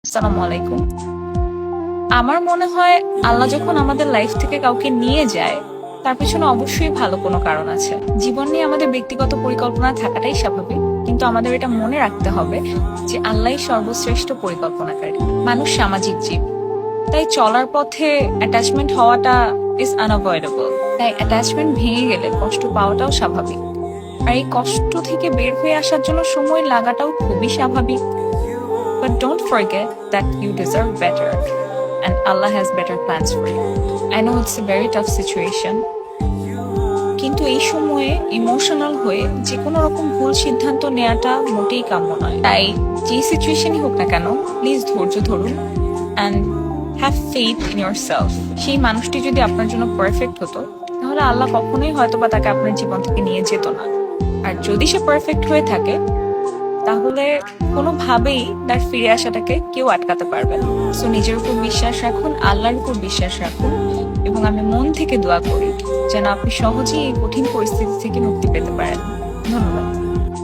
আসসালামু আলাইকুম। আমার মনে হয় আল্লাহ যখন আমাদের লাইফ থেকে কাউকে নিয়ে যায় তার পেছনে অবশ্যই ভালো কোনো কারণ আছে। জীবন নিয়ে আমাদের ব্যক্তিগত পরিকল্পনা থাকাটাই স্বাভাবিক, কিন্তু আমাদের এটা মনে রাখতে হবে যে আল্লাহই সর্বশ্রেষ্ঠ পরিকল্পনাকারী। মানুষ সামাজিক জীব, তাই চলার পথে অ্যাটাচমেন্ট হওয়াটা ইজ আনঅ্যাভয়েডেবল। তাই অ্যাটাচমেন্ট ভেঙে গেলে কষ্ট পাওয়াটাও স্বাভাবিক, আর এই কষ্ট থেকে বের হয়ে আসার জন্য সময় লাগাটাও খুবই স্বাভাবিক। But don't forget that you deserve better and Allah has better plans for you. I know it's a very tough situation. কিন্তু এই সময়ে ইমোশনাল হয়ে যে কোনো রকম ভুল সিদ্ধান্ত নেওয়াটা মোটেই কাম্য নয়। তাই যে সিচুয়েশনই হোক না কেন, প্লিজ ধৈর্য ধরুন and have faith in your self. সেই মানুষটি যদি আপনার জন্য পারফেক্ট হতো, তাহলে আল্লাহ কখনোই হয়তোবা তাকে আপনার জীবন থেকে নিয়ে যেত না। আর যদি সে পারফেক্ট হয়ে থাকে, তাহলে কোনোভাবেই তার ফিরে আসাটাকে কেউ আটকাতে পারবে না। সো নিজের উপর বিশ্বাস রাখুন, আল্লাহর উপর বিশ্বাস রাখুন, এবং আমি মন থেকে দোয়া করি যেন আপনি সহজেই এই কঠিন পরিস্থিতি থেকে মুক্তি পেতে পারেন। ধন্যবাদ।